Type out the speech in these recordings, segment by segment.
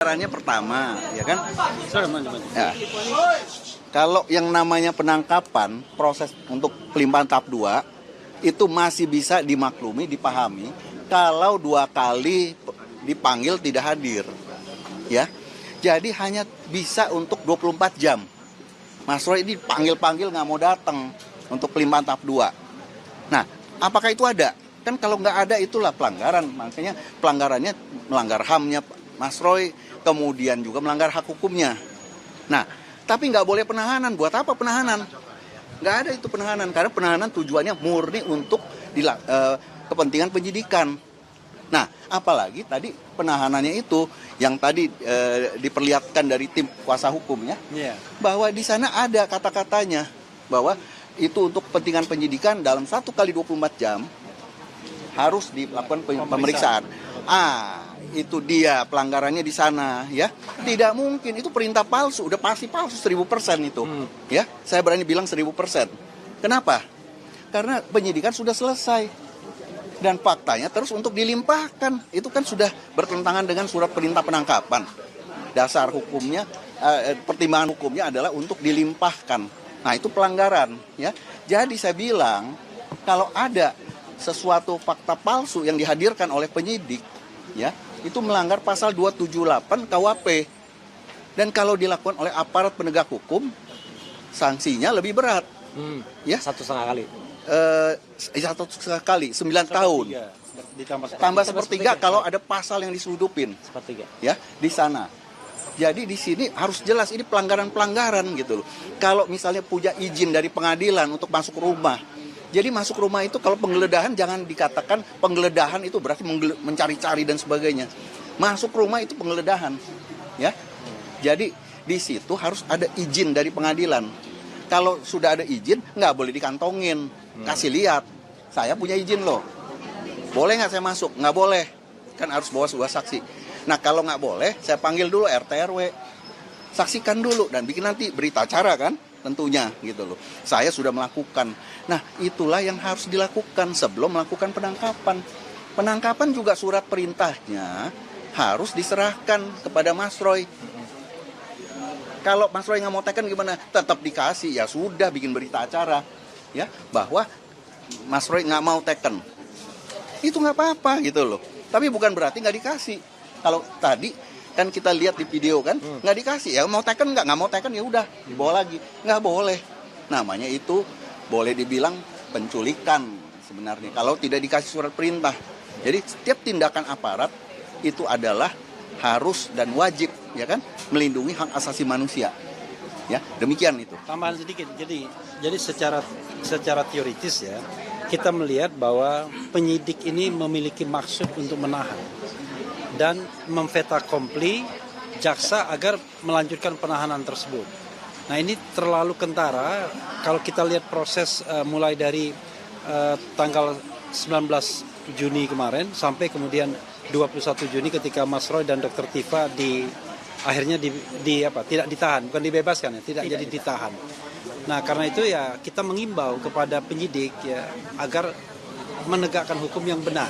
Caranya pertama, ya kan? Ya. Kalau yang namanya penangkapan, proses untuk pelimpahan tahap 2 itu masih bisa dimaklumi, dipahami kalau 2 kali dipanggil tidak hadir. Ya. Jadi hanya bisa untuk 24 jam. Mas Roy ini panggil-panggil nggak mau datang untuk pelimpahan tahap 2. Nah, apakah itu ada? Kan kalau nggak ada itulah pelanggaran. Makanya pelanggarannya melanggar HAM-nya Mas Roy, kemudian juga melanggar hak hukumnya. Nah, tapi nggak boleh penahanan. Buat apa penahanan? Nggak ada itu penahanan, karena penahanan tujuannya murni untuk kepentingan penyidikan. Nah, apalagi tadi penahanannya itu yang tadi diperlihatkan dari tim kuasa hukumnya, bahwa di sana ada kata-katanya bahwa itu untuk kepentingan penyidikan dalam 1 kali 24 jam harus dilakukan pemeriksaan. Itu dia pelanggarannya di sana, ya. Tidak mungkin, itu perintah palsu, udah pasti palsu 1000% itu. Ya, saya berani bilang 1000%. Kenapa? Karena penyidikan sudah selesai. Dan faktanya terus untuk dilimpahkan, itu kan sudah bertentangan dengan surat perintah penangkapan. Dasar hukumnya, pertimbangan hukumnya adalah untuk dilimpahkan. Nah, itu pelanggaran, ya. Jadi saya bilang, kalau ada sesuatu fakta palsu yang dihadirkan oleh penyidik, ya, itu melanggar pasal 278 KUHP. Dan kalau dilakukan oleh aparat penegak hukum, sanksinya lebih berat. Ya, 1,5 kali. 1,5 kali, 9 tahun. Tambah sepertiga kalau ada pasal yang diseludupin. Sepertiga. Ya, di sana. Jadi di sini harus jelas ini pelanggaran-pelanggaran gitu loh. Kalau misalnya punya izin dari pengadilan untuk masuk rumah. Jadi masuk rumah itu kalau penggeledahan jangan dikatakan penggeledahan itu berarti mencari-cari dan sebagainya. Masuk rumah itu penggeledahan, ya. Jadi di situ harus ada izin dari pengadilan. Kalau sudah ada izin nggak boleh dikantongin, kasih lihat. Saya punya izin loh. Boleh nggak saya masuk? Nggak boleh. Kan harus bawa sebuah saksi. Nah kalau nggak boleh, saya panggil dulu RT RW, saksikan dulu dan bikin nanti berita acara kan. Tentunya gitu loh. Saya sudah melakukan. Nah, itulah yang harus dilakukan sebelum melakukan penangkapan. Penangkapan juga surat perintahnya harus diserahkan kepada Mas Roy. Kalau Mas Roy nggak mau teken gimana? Tetap dikasih. Ya sudah, bikin berita acara. Ya, bahwa Mas Roy nggak mau teken. Itu nggak apa-apa gitu loh. Tapi bukan berarti nggak dikasih. Kalau tadi kan kita lihat di video kan, nggak dikasih, ya mau teken nggak mau teken ya udah dibawa lagi, nggak boleh. Namanya itu boleh dibilang penculikan sebenarnya kalau tidak dikasih surat perintah. Jadi setiap tindakan aparat itu adalah harus dan wajib, ya kan, melindungi hak asasi manusia. Ya, demikian itu. Tambahan sedikit. Jadi secara teoritis ya, kita melihat bahwa penyidik ini memiliki maksud untuk menahan dan memfeta kompli jaksa agar melanjutkan penahanan tersebut. Nah, ini terlalu kentara kalau kita lihat proses mulai dari tanggal 19 Juni kemarin sampai kemudian 21 Juni ketika Mas Roy dan Dr. Tifa akhirnya tidak ditahan, bukan dibebaskan ya, tidak jadi ditahan. Nah, karena itu ya kita mengimbau kepada penyidik ya agar menegakkan hukum yang benar.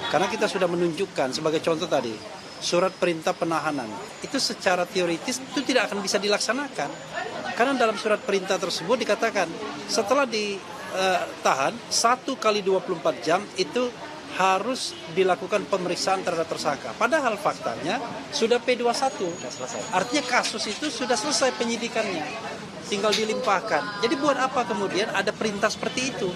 Karena kita sudah menunjukkan sebagai contoh tadi, surat perintah penahanan itu secara teoritis itu tidak akan bisa dilaksanakan. Karena dalam surat perintah tersebut dikatakan setelah ditahan 1 kali 24 jam itu harus dilakukan pemeriksaan terhadap tersangka. Padahal faktanya sudah P21. Sudah selesai. Artinya kasus itu sudah selesai penyidikannya. Tinggal dilimpahkan. Jadi buat apa kemudian ada perintah seperti itu?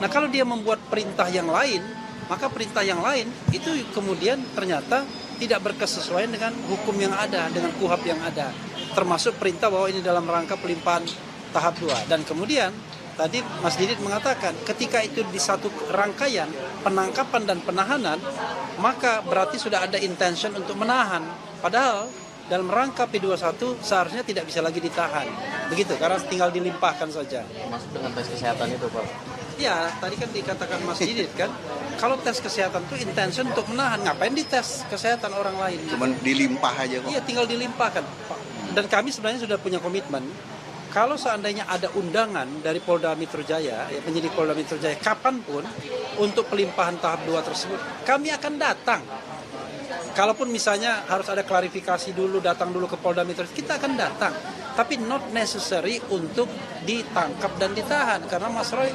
Nah, kalau dia membuat perintah yang lain, maka perintah yang lain itu kemudian ternyata tidak berkesesuaian dengan hukum yang ada, dengan KUHP yang ada. Termasuk perintah bahwa ini dalam rangka pelimpahan tahap 2. Dan kemudian tadi Mas Didit mengatakan ketika itu di satu rangkaian penangkapan dan penahanan, maka berarti sudah ada intention untuk menahan. Padahal dalam rangka P21 seharusnya tidak bisa lagi ditahan. Begitu, karena tinggal dilimpahkan saja. Masuk dengan tes kesehatan itu, Pak. Ya, tadi kan dikatakan Mas Didit kan, kalau tes kesehatan itu intention untuk menahan, ngapain dites kesehatan orang lain? Cuman dilimpah aja kok. Iya, tinggal dilimpahkan. Dan kami sebenarnya sudah punya komitmen, kalau seandainya ada undangan dari Polda Metro Jaya, ya penyidik Polda Metro Jaya, kapanpun untuk pelimpahan tahap 2 tersebut, kami akan datang. Kalaupun misalnya harus ada klarifikasi dulu, datang dulu ke Polda Metro, kita akan datang. Tapi not necessary untuk ditangkap dan ditahan, karena Mas Roy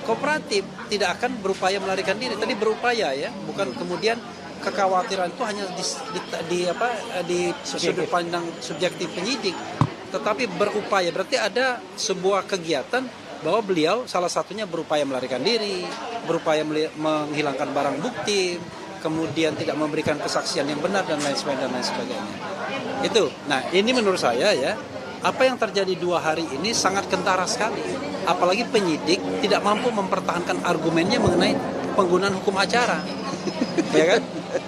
kooperatif, tidak akan berupaya melarikan diri. Tadi berupaya ya, bukan kemudian kekhawatiran itu hanya di sudut pandang subjektif penyidik, tetapi berupaya. Berarti ada sebuah kegiatan bahwa beliau salah satunya berupaya melarikan diri, berupaya menghilangkan barang bukti, kemudian tidak memberikan kesaksian yang benar dan lain sebagainya. Itu. Nah, ini menurut saya ya, apa yang terjadi 2 hari ini sangat kentara sekali. Apalagi penyidik tidak mampu mempertahankan argumennya mengenai penggunaan hukum acara. Ya kan?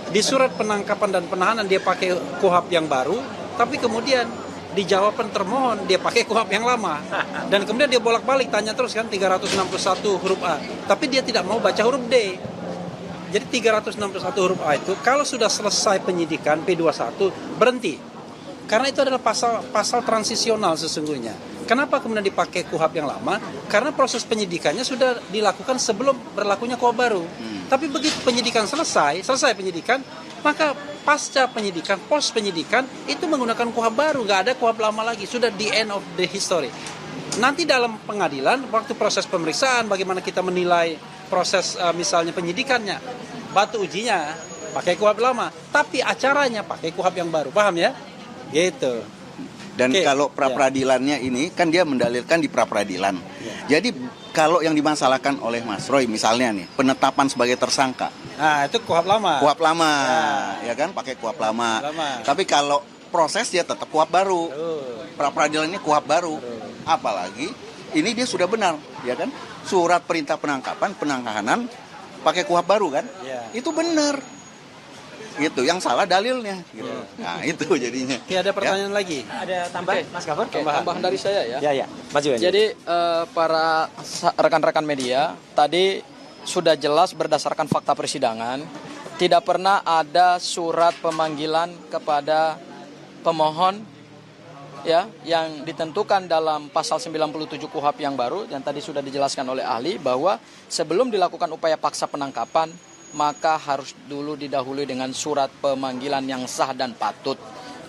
Di surat penangkapan dan penahanan dia pakai KUHP yang baru, tapi kemudian di jawaban termohon dia pakai KUHP yang lama. Dan kemudian dia bolak-balik tanya terus kan 361 huruf A, tapi dia tidak mau baca huruf D. Jadi 361 huruf A itu kalau sudah selesai penyidikan P21 berhenti. Karena itu adalah pasal transisional sesungguhnya. Kenapa kemudian dipakai KUHP yang lama? Karena proses penyidikannya sudah dilakukan sebelum berlakunya KUHP baru. Tapi begitu penyidikan selesai penyidikan, maka pasca penyidikan, pos penyidikan itu menggunakan KUHP baru, nggak ada KUHP lama lagi, sudah the end of the history. Nanti dalam pengadilan, waktu proses pemeriksaan, bagaimana kita menilai proses misalnya penyidikannya, batu ujinya pakai KUHP lama, tapi acaranya pakai KUHP yang baru, paham ya? Gitu. Dan kalau pra-peradilannya ini kan dia mendalilkan di pra-peradilan. Jadi kalau yang dimasalahkan oleh Mas Roy misalnya nih, penetapan sebagai tersangka. Nah, itu KUHP lama. KUHP lama, ya kan, pakai KUHP lama. Tapi kalau proses dia tetap KUHP baru. Pra-peradilannya KUHP baru. Apalagi ini dia sudah benar, ya kan? Surat perintah penangkapan, penahanan pakai KUHP baru kan? Itu benar. Gitu, yang salah dalilnya gitu. Nah, itu jadinya. Ada pertanyaan lagi? Ada tambahan, Mas Gafur? Tambahan dari saya ya. Ya. Maju. Jadi para rekan-rekan media tadi sudah jelas berdasarkan fakta persidangan tidak pernah ada surat pemanggilan kepada pemohon ya yang ditentukan dalam pasal 97 KUHP yang baru yang tadi sudah dijelaskan oleh ahli bahwa sebelum dilakukan upaya paksa penangkapan maka harus dulu didahului dengan surat pemanggilan yang sah dan patut.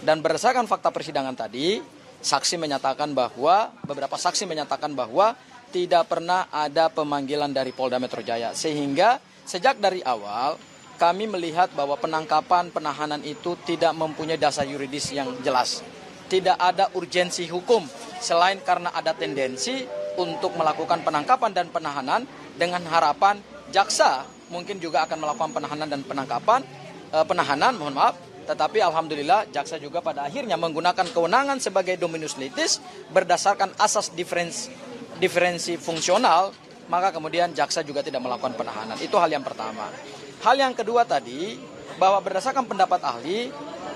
Dan berdasarkan fakta persidangan tadi, beberapa saksi menyatakan bahwa tidak pernah ada pemanggilan dari Polda Metro Jaya. Sehingga sejak dari awal kami melihat bahwa penangkapan, penahanan itu tidak mempunyai dasar yuridis yang jelas. Tidak ada urgensi hukum selain karena ada tendensi untuk melakukan penangkapan dan penahanan dengan harapan jaksa mungkin juga akan melakukan penahanan dan penahanan, tetapi alhamdulillah jaksa juga pada akhirnya menggunakan kewenangan sebagai dominus litis berdasarkan asas diferensi fungsional, maka kemudian jaksa juga tidak melakukan penahanan. Itu hal yang pertama. Hal yang kedua tadi, bahwa berdasarkan pendapat ahli,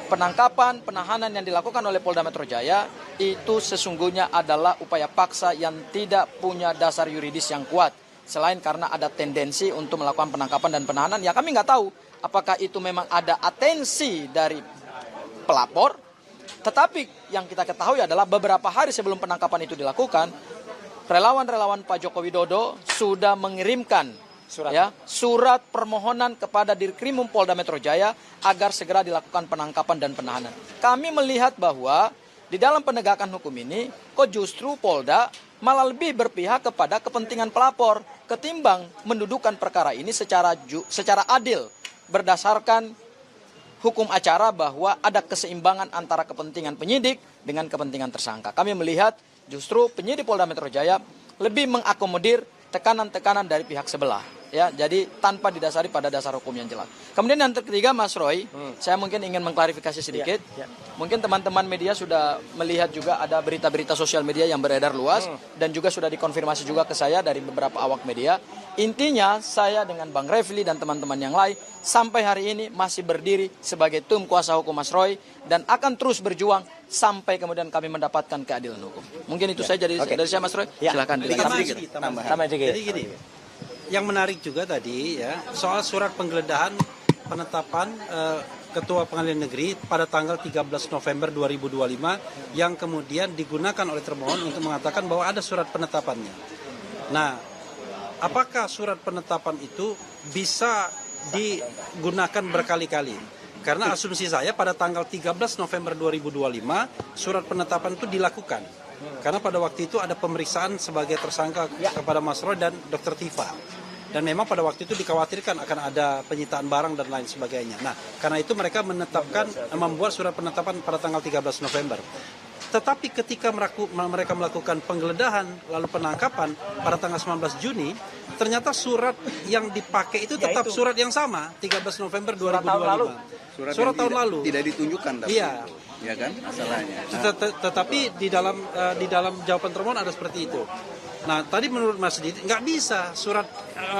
penangkapan, penahanan yang dilakukan oleh Polda Metro Jaya itu sesungguhnya adalah upaya paksa yang tidak punya dasar yuridis yang kuat. Selain karena ada tendensi untuk melakukan penangkapan dan penahanan, ya kami nggak tahu apakah itu memang ada atensi dari pelapor. Tetapi yang kita ketahui adalah beberapa hari sebelum penangkapan itu dilakukan, relawan-relawan Pak Joko Widodo sudah mengirimkan surat permohonan kepada Dirkrimum Polda Metro Jaya agar segera dilakukan penangkapan dan penahanan. Kami melihat bahwa di dalam penegakan hukum ini, kok justru Polda malah lebih berpihak kepada kepentingan pelapor ketimbang mendudukan perkara ini secara adil berdasarkan hukum acara bahwa ada keseimbangan antara kepentingan penyidik dengan kepentingan tersangka. Kami melihat justru penyidik Polda Metro Jaya lebih mengakomodir tekanan-tekanan dari pihak sebelah. Ya, jadi tanpa didasari pada dasar hukum yang jelas. Kemudian yang ketiga, Mas Roy, saya mungkin ingin mengklarifikasi sedikit. Mungkin teman-teman media sudah melihat juga ada berita-berita sosial media yang beredar luas dan juga sudah dikonfirmasi juga ke saya dari beberapa awak media. Intinya saya dengan Bang Refli dan teman-teman yang lain sampai hari ini masih berdiri sebagai tim kuasa hukum Mas Roy dan akan terus berjuang sampai kemudian kami mendapatkan keadilan hukum. Mungkin itu saja dari saya, Mas Roy. Silakan dilanjutkan. Jadi gini. Yang menarik juga tadi ya soal surat penggeledahan penetapan Ketua Pengadilan Negeri pada tanggal 13 November 2025 yang kemudian digunakan oleh termohon untuk mengatakan bahwa ada surat penetapannya. Nah, apakah surat penetapan itu bisa digunakan berkali-kali? Karena asumsi saya pada tanggal 13 November 2025 surat penetapan itu dilakukan. Karena pada waktu itu ada pemeriksaan sebagai tersangka kepada Mas Roy dan Dr. Tifa. Dan memang pada waktu itu dikhawatirkan akan ada penyitaan barang dan lain sebagainya. Nah, karena itu mereka membuat surat penetapan pada tanggal 13 November. Tetapi ketika mereka melakukan penggeledahan lalu penangkapan pada tanggal 19 Juni, ternyata surat yang dipakai itu tetap surat yang sama, 13 November 2025. Surat tahun lalu. Tidak ditunjukkan. Iya. Ya kan, masalahnya. Tetapi di dalam jawaban termohon ada seperti itu. Nah, tadi menurut Mas Didi nggak bisa surat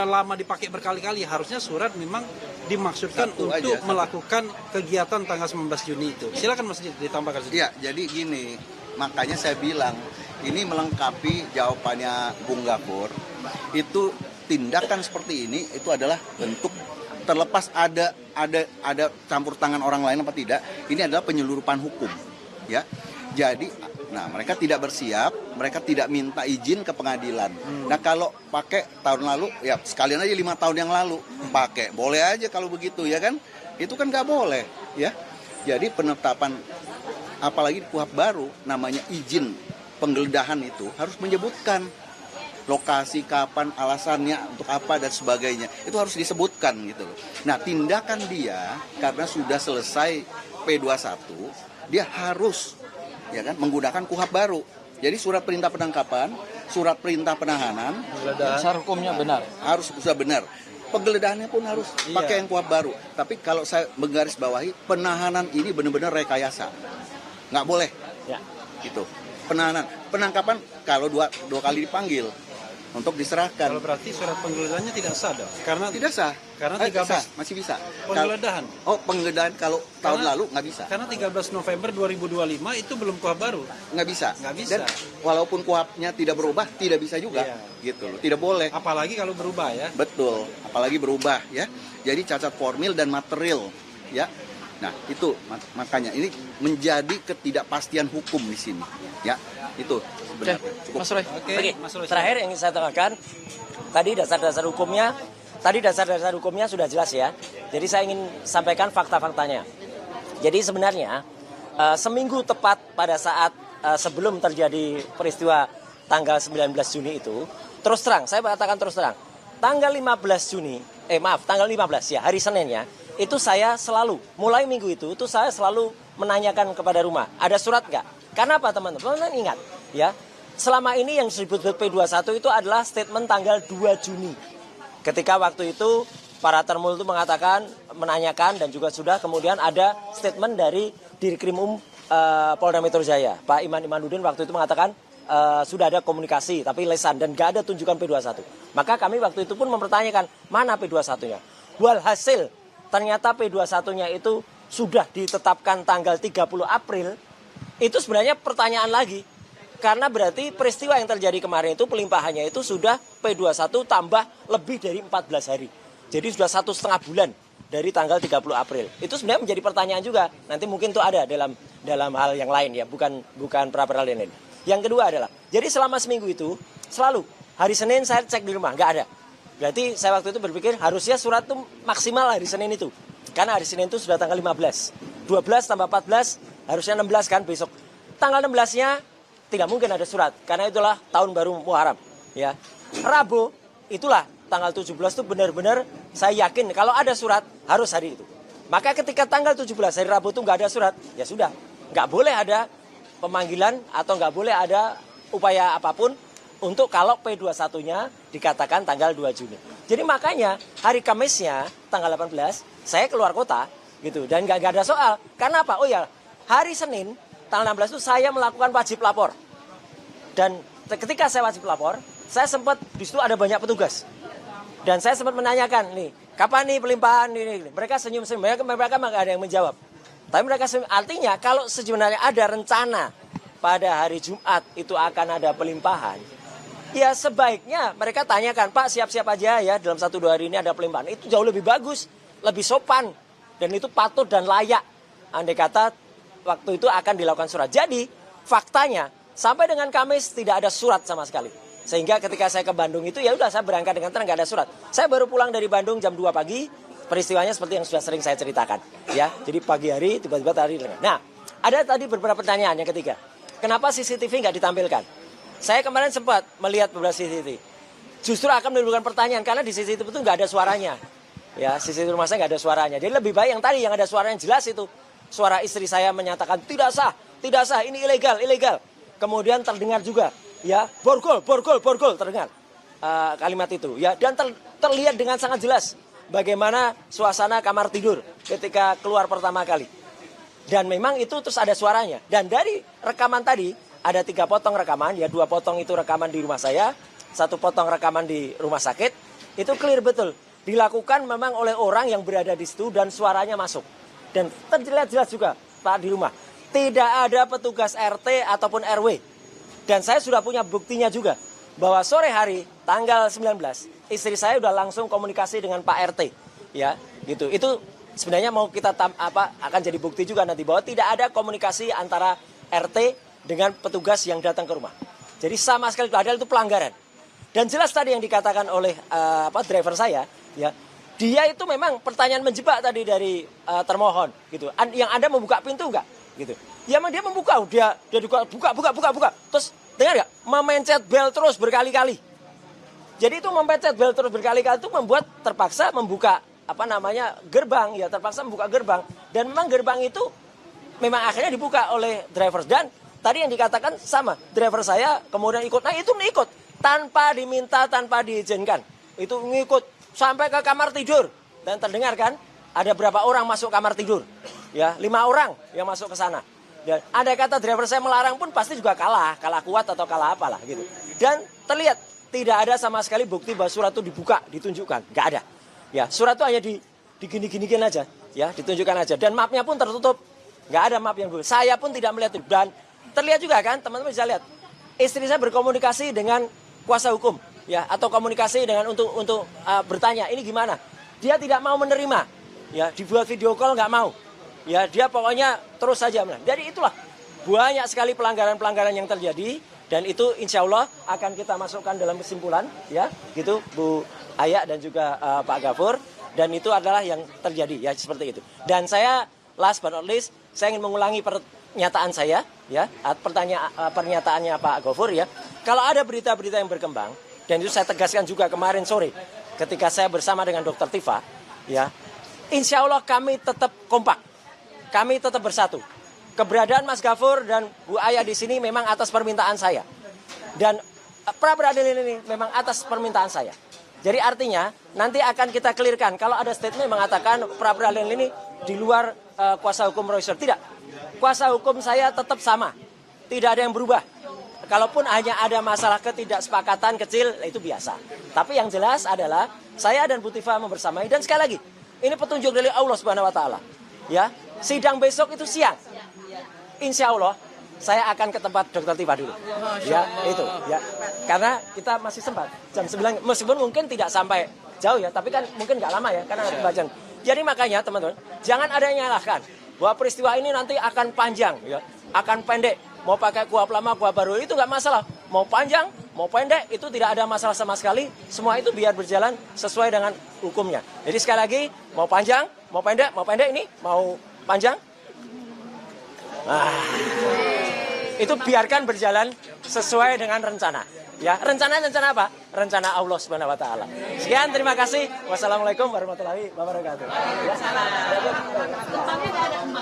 lama dipakai berkali-kali. Harusnya surat memang dimaksudkan Satu untuk aja. melakukan kegiatan tanggal 19 Juni itu. Silakan Mas Didi ditambahkan sedikit. Iya, jadi gini, makanya saya bilang ini melengkapi jawabannya Bung Gafur. Itu tindakan seperti ini itu adalah bentuk, terlepas ada campur tangan orang lain apa tidak, ini adalah penyeludupan hukum, ya. Jadi, nah mereka tidak bersiap, mereka tidak minta izin ke pengadilan. Nah kalau pakai tahun lalu, ya sekalian aja 5 tahun yang lalu pakai, boleh aja kalau begitu, ya kan? Itu kan nggak boleh, ya. Jadi penetapan, apalagi di KUHP baru, namanya izin penggeledahan itu harus menyebutkan lokasi, kapan, alasannya, untuk apa, dan sebagainya. Itu harus disebutkan gitu loh. Nah, tindakan dia, karena sudah selesai P21, dia harus ya kan menggunakan KUHP baru. Jadi surat perintah penangkapan, surat perintah penahanan, Dasar hukumnya benar. harus sudah benar. Penggeledahannya pun harus pakai yang KUHP baru. Tapi kalau saya menggarisbawahi, penahanan ini benar-benar rekayasa. Nggak boleh. Ya. Gitu. Penahanan, penangkapan kalau dua kali dipanggil untuk diserahkan. Kalau berarti surat penggeledahannya tidak sah dong? Karena Tidak sah. Karena 13 sah, masih bisa. penggeledahan. Penggeledahan kalau tahun lalu nggak bisa. Karena 13 November 2025 itu belum KUHP baru. Nggak bisa. Nggak bisa. Dan walaupun KUHP-nya tidak berubah, tidak bisa juga. Iya. Gitu loh. Tidak boleh. Apalagi kalau berubah ya. Betul. Apalagi berubah ya. Jadi cacat formil dan material ya. Nah, itu makanya ini menjadi ketidakpastian hukum di sini. Ya. Itu sebenarnya. Cukup. Mas Roy. Oke, Oke, Mas Roy. terakhir yang ingin saya tekankan, tadi dasar-dasar hukumnya sudah jelas ya. Jadi saya ingin sampaikan fakta-faktanya. Jadi sebenarnya seminggu tepat pada saat sebelum terjadi peristiwa tanggal 19 Juni itu, terus terang, saya katakan terus terang, tanggal 15 ya, hari Seninnya, itu saya selalu, mulai minggu itu saya selalu menanyakan kepada rumah, ada surat nggak? Karena apa teman-teman? Teman-teman ingat, ya, selama ini yang disebut P21 itu adalah statement tanggal 2 Juni. Ketika waktu itu para termul itu menanyakan dan juga sudah kemudian ada statement dari Dirkrimum Polda Metro Jaya. Pak Imanuddin waktu itu mengatakan sudah ada komunikasi tapi lesan dan nggak ada tunjukan P21. Maka kami waktu itu pun mempertanyakan mana P21-nya. Walhasil ternyata P21-nya itu sudah ditetapkan tanggal 30 April. Itu sebenarnya pertanyaan lagi. Karena berarti peristiwa yang terjadi kemarin itu pelimpahannya itu sudah P21 tambah lebih dari 14 hari. Jadi sudah 1,5 bulan dari tanggal 30 April. Itu sebenarnya menjadi pertanyaan juga. Nanti mungkin itu ada dalam hal yang lain ya, bukan pra-peradilan ini. Yang kedua adalah, jadi selama seminggu itu selalu hari Senin saya cek di rumah, nggak ada. Berarti saya waktu itu berpikir harusnya surat itu maksimal hari Senin itu. Karena hari Senin itu sudah tanggal 15. 12 tambah 14 harusnya 16 kan besok. Tanggal 16-nya tidak mungkin ada surat karena itulah tahun baru Muharram ya. Rabu itulah tanggal 17 itu benar-benar saya yakin kalau ada surat harus hari itu. Maka ketika tanggal 17 hari Rabu itu nggak ada surat, ya sudah, nggak boleh ada pemanggilan atau nggak boleh ada upaya apapun untuk kalau P21-nya dikatakan tanggal 2 Juni. Jadi makanya hari Kamisnya tanggal 18 saya keluar kota gitu dan nggak ada soal. Karena apa? Oh ya, hari Senin tanggal 16 itu saya melakukan wajib lapor. Dan ketika saya wajib lapor, saya sempat di situ ada banyak petugas. Dan saya sempat menanyakan, nih, kapan nih pelimpahan ini? Mereka senyum-senyum, mereka nggak ada yang menjawab. Tapi mereka senyum, artinya kalau sebenarnya ada rencana pada hari Jumat itu akan ada pelimpahan, ya sebaiknya mereka tanyakan, Pak siap-siap aja ya dalam 1-2 hari ini ada pelimpahan. Itu jauh lebih bagus, lebih sopan, dan itu patut dan layak. Andai kata waktu itu akan dilakukan surat. Jadi faktanya sampai dengan Kamis tidak ada surat sama sekali. Sehingga ketika saya ke Bandung itu ya udah saya berangkat dengan tenang, nggak ada surat. Saya baru pulang dari Bandung jam 2 pagi. peristiwanya seperti yang sudah sering saya ceritakan, ya. Jadi pagi hari tiba-tiba tadi. Nah, ada tadi beberapa pertanyaan yang ketiga. Kenapa CCTV nggak ditampilkan? Saya kemarin sempat melihat beberapa CCTV. Justru akan menimbulkan pertanyaan karena di CCTV itu nggak ada suaranya. Ya, CCTV rumah saya nggak ada suaranya. Jadi lebih baik yang tadi yang ada suara yang jelas itu. Suara istri saya menyatakan tidak sah, ini ilegal. Kemudian terdengar juga, ya, borgol terdengar kalimat itu, ya, dan terlihat dengan sangat jelas bagaimana suasana kamar tidur ketika keluar pertama kali. Dan memang itu terus ada suaranya. Dan dari rekaman tadi ada 3 potong rekaman, ya 2 potong itu rekaman di rumah saya, 1 potong rekaman di rumah sakit. Itu clear betul. Dilakukan memang oleh orang yang berada di situ dan suaranya masuk. Dan terlihat jelas juga Pak di rumah. Tidak ada petugas RT ataupun RW. Dan saya sudah punya buktinya juga. Bahwa sore hari tanggal 19 istri saya udah langsung komunikasi dengan Pak RT. Ya, gitu. Itu sebenarnya mau kita akan jadi bukti juga nanti bahwa tidak ada komunikasi antara RT dengan petugas yang datang ke rumah. Jadi sama sekali padahal itu pelanggaran. Dan jelas tadi yang dikatakan oleh driver saya, ya, dia itu memang pertanyaan menjebak tadi dari termohon, gitu. Yang Anda membuka pintu enggak? Gitu. Ya memang dia membuka, dia buka. Terus dengar nggak? Memencet bel terus berkali-kali. Jadi itu memencet bel terus berkali-kali itu membuat terpaksa membuka gerbang, ya terpaksa membuka gerbang. Dan memang gerbang itu memang akhirnya dibuka oleh driver. Dan tadi yang dikatakan sama, driver saya kemudian ikut. Nah itu ikut tanpa diminta, tanpa diizinkan. Itu ngikut sampai ke kamar tidur. Dan terdengar kan ada berapa orang masuk kamar tidur. Ya 5 orang yang masuk ke sana. Dan andai kata driver saya melarang pun pasti juga kalah kuat atau kalah apalah gitu. Dan terlihat tidak ada sama sekali bukti bahwa surat itu dibuka, ditunjukkan, nggak ada. Ya, surat itu hanya digini-giniin aja, ya, ditunjukkan aja. Dan mapnya pun tertutup, nggak ada map yang berbeda. Saya pun tidak melihat itu. Dan terlihat juga kan, teman-teman bisa lihat, istri saya berkomunikasi dengan kuasa hukum, ya, atau komunikasi dengan untuk bertanya, ini gimana? Dia tidak mau menerima, ya, dibuat video call nggak mau, ya, dia pokoknya terus saja. Jadi itulah banyak sekali pelanggaran-pelanggaran yang terjadi. Dan itu insya Allah akan kita masukkan dalam kesimpulan, ya, gitu Bu Aya dan juga Pak Gafur. Dan itu adalah yang terjadi, ya, seperti itu. Dan saya last but not least, saya ingin mengulangi pernyataan saya, ya, pernyataannya Pak Gafur, ya. Kalau ada berita-berita yang berkembang, dan itu saya tegaskan juga kemarin sore, ketika saya bersama dengan Dr. Tifa, ya, insya Allah kami tetap kompak, kami tetap bersatu. Keberadaan Mas Gafur dan Bu Aya di sini memang atas permintaan saya. Dan pra peradilan ini memang atas permintaan saya. Jadi artinya nanti akan kita clearkan kalau ada statement yang mengatakan pra peradilan ini di luar kuasa hukum Roy Suryo. Tidak. Kuasa hukum saya tetap sama. Tidak ada yang berubah. Kalaupun hanya ada masalah ketidaksepakatan kecil, itu biasa. Tapi yang jelas adalah saya dan Bu Tifa membersamai. Dan sekali lagi, ini petunjuk dari Allah Subhanahu Wa Taala. Ya, sidang besok itu siang. Insya Allah saya akan ke tempat Dr. Tifa dulu. Ya, itu, ya. Karena kita masih sempat jam 9, meskipun mungkin tidak sampai jauh ya, tapi kan mungkin nggak lama ya karena ada pembacaan. Jadi makanya teman-teman, jangan ada yang nyalahkan bahwa peristiwa ini nanti akan panjang, ya, akan pendek. Mau pakai kuhap lama, kuhap baru itu nggak masalah. Mau panjang, mau pendek itu tidak ada masalah sama sekali. Semua itu biar berjalan sesuai dengan hukumnya. Jadi sekali lagi, mau panjang, mau pendek ini, mau panjang. Itu biarkan berjalan sesuai dengan rencana. Ya, rencana apa? Rencana Allah Subhanahu Wa Taala. Sekian, terima kasih. Wassalamualaikum warahmatullahi wabarakatuh.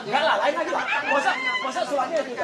Enggak lah, lain lagi lah. Masa suratnya itu.